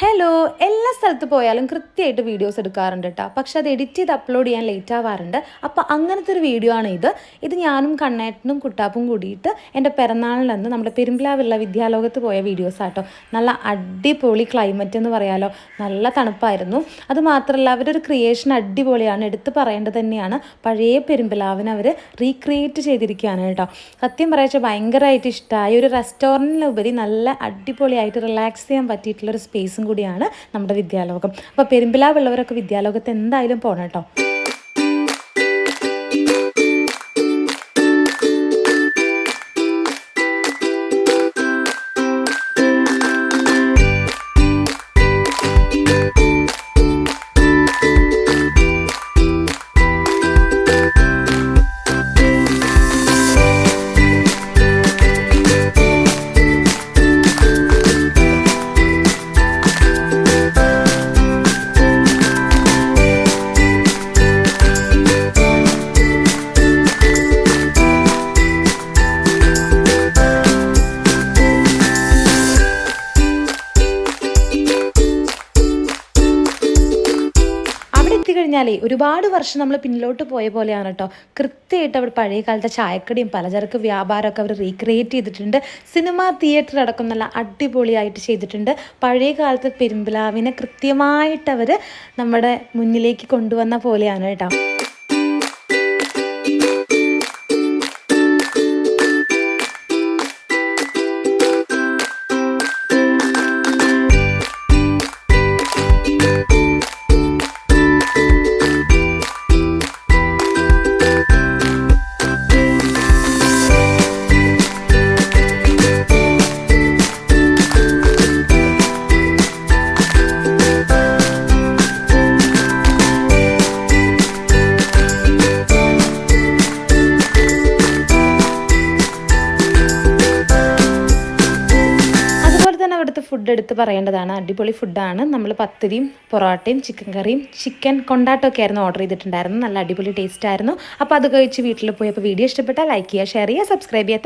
Hello, എല്ലാ സ്ഥലത്ത് പോയാലും കൃത്യമായിട്ട് വീഡിയോസ് എടുക്കാറുണ്ട് കേട്ടോ. പക്ഷെ അത് എഡിറ്റ് ചെയ്ത് അപ്ലോഡ് ചെയ്യാൻ ലേറ്റ് ആവാറുണ്ട്. അപ്പോൾ അങ്ങനത്തെ ഒരു വീഡിയോ ആണ് ഇത് ഞാനും കണ്ണേട്ടനും കുട്ടാപ്പും കൂടിയിട്ട് എൻ്റെ പിറന്നാളിലന്ന് നമ്മുടെ പെരുമ്പിലാവുള്ള വിദ്യാലോകത്ത് പോയ വീഡിയോസ് ആട്ടോ. നല്ല അടിപൊളി ക്ലൈമറ്റ് എന്ന് പറയാലോ, നല്ല തണുപ്പായിരുന്നു. അത് മാത്രമല്ല അവരൊരു ക്രിയേഷൻ അടിപൊളിയാണ്, എടുത്ത് പറയേണ്ടത് തന്നെയാണ്. പഴയ പെരുമ്പിലാവിനെ അവർ റീക്രിയേറ്റ് ചെയ്തിരിക്കുകയാണ് കേട്ടോ. സത്യം പറയാച്ചാൽ ഭയങ്കരമായിട്ട് ഇഷ്ടമായി. ഒരു റെസ്റ്റോറൻറ്റിലുപരി നല്ല അടിപൊളിയായിട്ട് റിലാക്സ് ചെയ്യാൻ പറ്റിയിട്ടുള്ളൊരു സ്പേസും കൂടിയാണ് നമ്മുടെ വിദ്യാലോകം. അപ്പോൾ പെരുമ്പിലാവുള്ളവരൊക്കെ വിദ്യാലോകത്ത് എന്തായാലും പോകണം കേട്ടോ. കഴിഞ്ഞാലേ ഒരുപാട് വർഷം നമ്മൾ പിന്നിലോട്ട് പോയ പോലെയാണ് കേട്ടോ. കൃത്യമായിട്ട് അവിടെ പഴയ കാലത്തെ ചായക്കടിയും പലചരക്ക് വ്യാപാരമൊക്കെ അവർ റീക്രിയേറ്റ് ചെയ്തിട്ടുണ്ട്. സിനിമാ തിയേറ്റർ അടക്കം നല്ല അടിപൊളിയായിട്ട് ചെയ്തിട്ടുണ്ട്. പഴയ കാലത്തെ പെരുമ്പിലാവിനെ കൃത്യമായിട്ട് അവർ നമ്മുടെ മുന്നിലേക്ക് കൊണ്ടുവന്ന പോലെയാണ് കേട്ടോ. അവിടുത്തെ ഫുഡ് എടുത്ത് പറയേണ്ടതാണ്, അടിപൊളി ഫുഡാണ്. നമ്മൾ പത്തിരിയും പൊറോട്ടയും ചിക്കൻ കറിയും ചിക്കൻ കൊണ്ടാട്ടമൊക്കെ ആയിരുന്നു ഓർഡർ ചെയ്തിട്ടുണ്ടായിരുന്നു. നല്ല അടിപൊളി ടേസ്റ്റ് ആയിരുന്നു. അപ്പോൾ അത് കഴിച്ച് വീട്ടിൽ പോയി. അപ്പോൾ വീഡിയോ ഇഷ്ടപ്പെട്ടാൽ ലൈക്ക് ചെയ്യുക, ഷെയർ ചെയ്യുക, സബ്സ്ക്രൈബ് ചെയ്യുക.